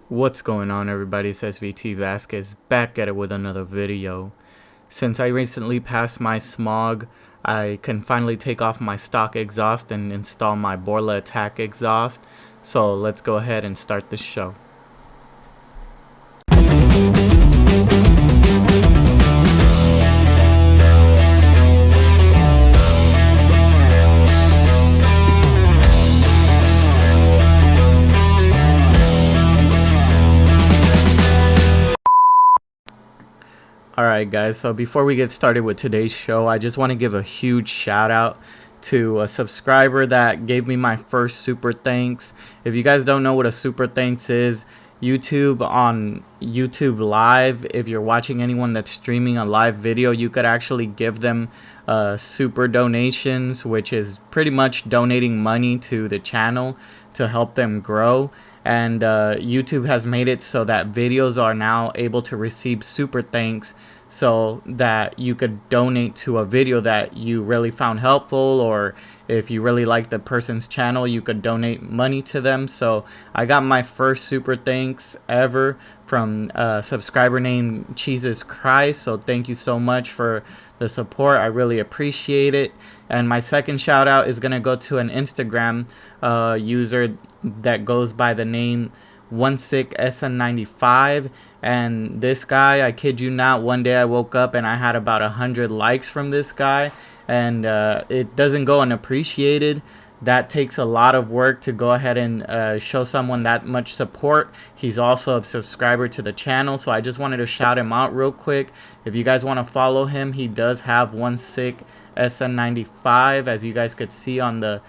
What's going on, everybody? It's SVT Vasquez back at it with another video. Since I recently passed my smog, I can finally take off my stock exhaust and install my Borla Atak exhaust. So let's go ahead and start the show. Alright guys, so before we get started with today's show, I just want to give a huge shout out to a subscriber that gave me my first super thanks. If you guys don't know what a super thanks is, on YouTube Live, if you're watching anyone that's streaming a live video, you could actually give them super donations, which is pretty much donating money to the channel to help them grow. And YouTube has made it so that videos are now able to receive super thanks, so that you could donate to a video that you really found helpful, or if you really like the person's channel, you could donate money to them. So I got my first super thanks ever from a subscriber named Jesus Christ. So thank you so much for the support. I really appreciate it. And my second shout out is gonna go to an Instagram user that goes by the name SN95. And this guy, I kid you not, one day I woke up and I had about 100 likes from this guy, and it doesn't go unappreciated. That takes a lot of work to go ahead and show someone that much support. He's also a subscriber to the channel, so I just wanted to shout him out real quick. If you guys want to follow him, he does have SN95, as you guys could see on the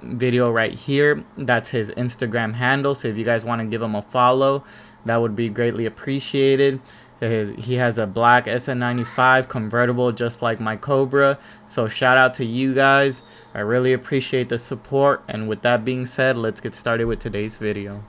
video right here. That's his Instagram handle, so if you guys want to give him a follow, that would be greatly appreciated. He has a black SN95 convertible just like my Cobra, so shout out to you guys. I really appreciate the support, and with that being said, let's get started with today's video.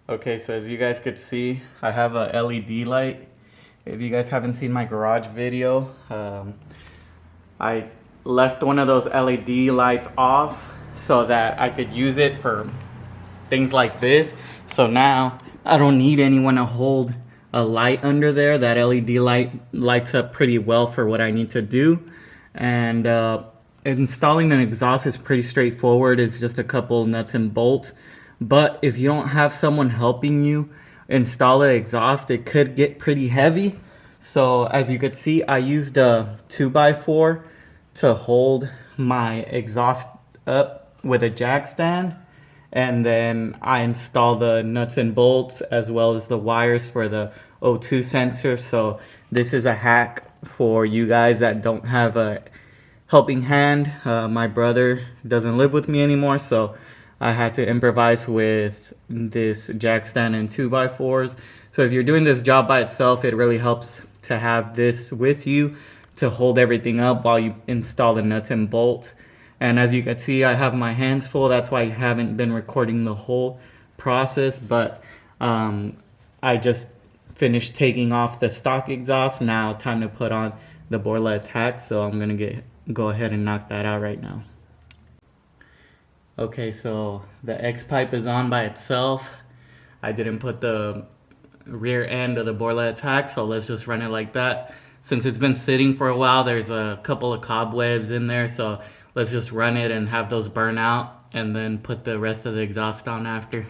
Okay, so as you guys could see, I have a LED light. If you guys haven't seen my garage video, I left one of those LED lights off so that I could use it for things like this. So now I don't need anyone to hold a light under there. That LED light lights up pretty well for what I need to do. And installing an exhaust is pretty straightforward. It's just a couple nuts and bolts. But if you don't have someone helping you install an exhaust, it could get pretty heavy. So as you could see, I used a 2x4 to hold my exhaust up with a jack stand. And then I installed the nuts and bolts as well as the wires for the O2 sensor. So this is a hack for you guys that don't have a helping hand. My brother doesn't live with me anymore, so I had to improvise with this jack stand and 2x4s. So if you're doing this job by itself, it really helps to have this with you to hold everything up while you install the nuts and bolts. And as you can see, I have my hands full. That's why I haven't been recording the whole process. But I just finished taking off the stock exhaust. Now time to put on the Borla Atak. So I'm gonna go ahead and knock that out right now. Okay, so the X pipe is on by itself. I didn't put the rear end of the Borla Atak, so let's just run it like that. since it's been sitting for a while, there's a couple of cobwebs in there, so let's just run it and have those burn out and then put the rest of the exhaust on after.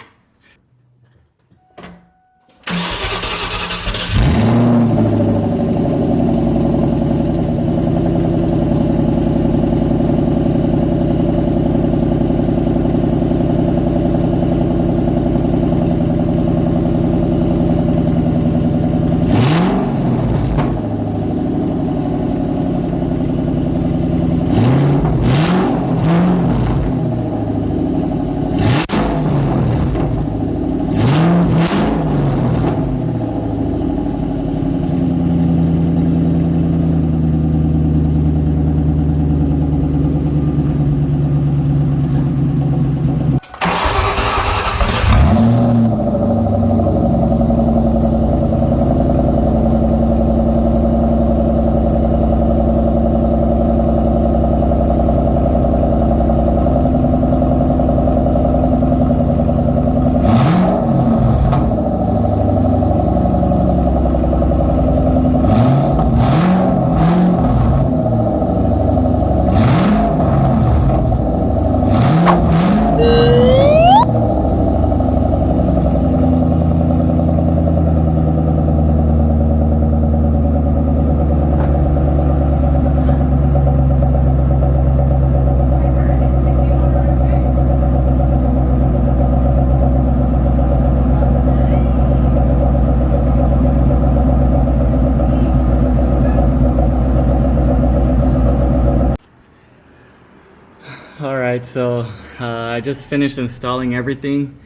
Alright, so I just finished installing everything.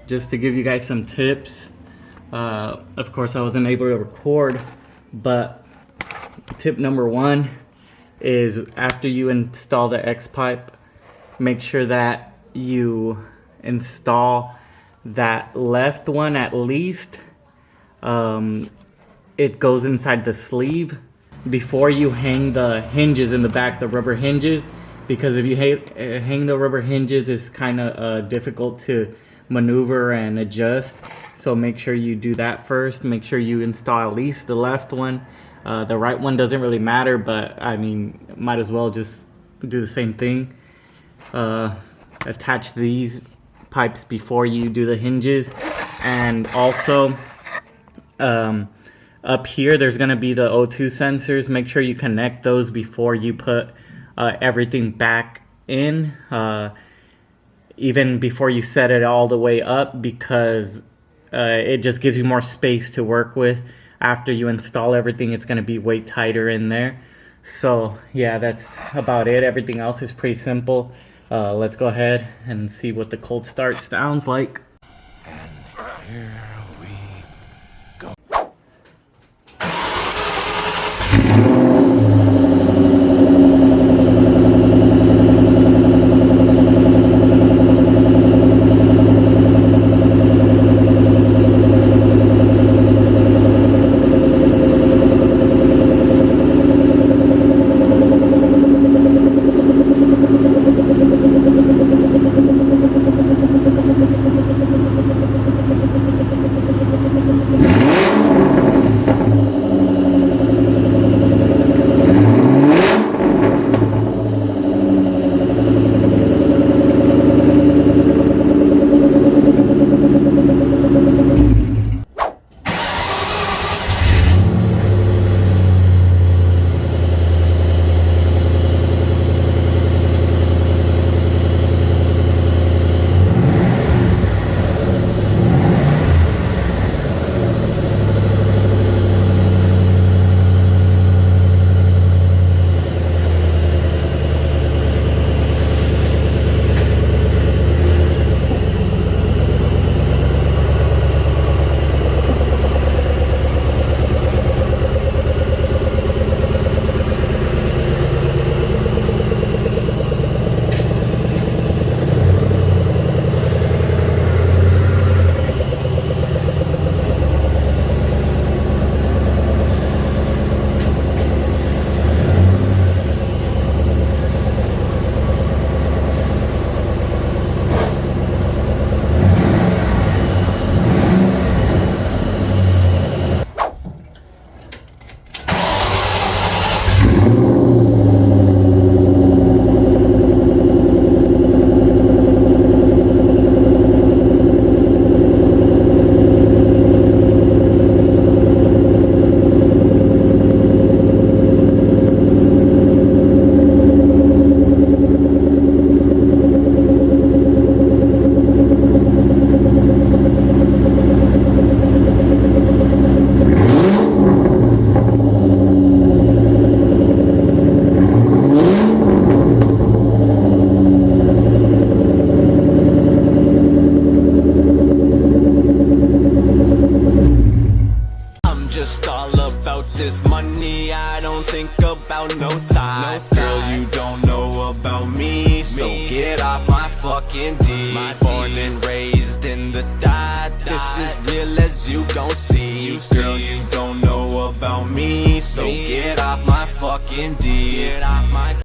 Just to give you guys some tips. Of course I wasn't able to record, but tip number one is after you install the X-pipe, make sure that you install that left one at least. It goes inside the sleeve before you hang the hinges in the back, the rubber hinges, because if you hang the rubber hinges, it's kind of difficult to maneuver and adjust. So make sure you do that first. Make sure you install at least the left one. The right one doesn't really matter, but I mean, might as well just do the same thing. Attach these pipes before you do the hinges. And also up here there's going to be the O2 sensors. Make sure you connect those before you put everything back in, even before you set it all the way up, because it just gives you more space to work with. After you install everything, it's going to be way tighter in there. So yeah, that's about it. Everything else is pretty simple. Let's go ahead and see what the cold start sounds like. And here we go. fucking D. Born and raised in the dot. This is real as you gon' see. Girl, you don't know about me, so get off my fucking D. Get off my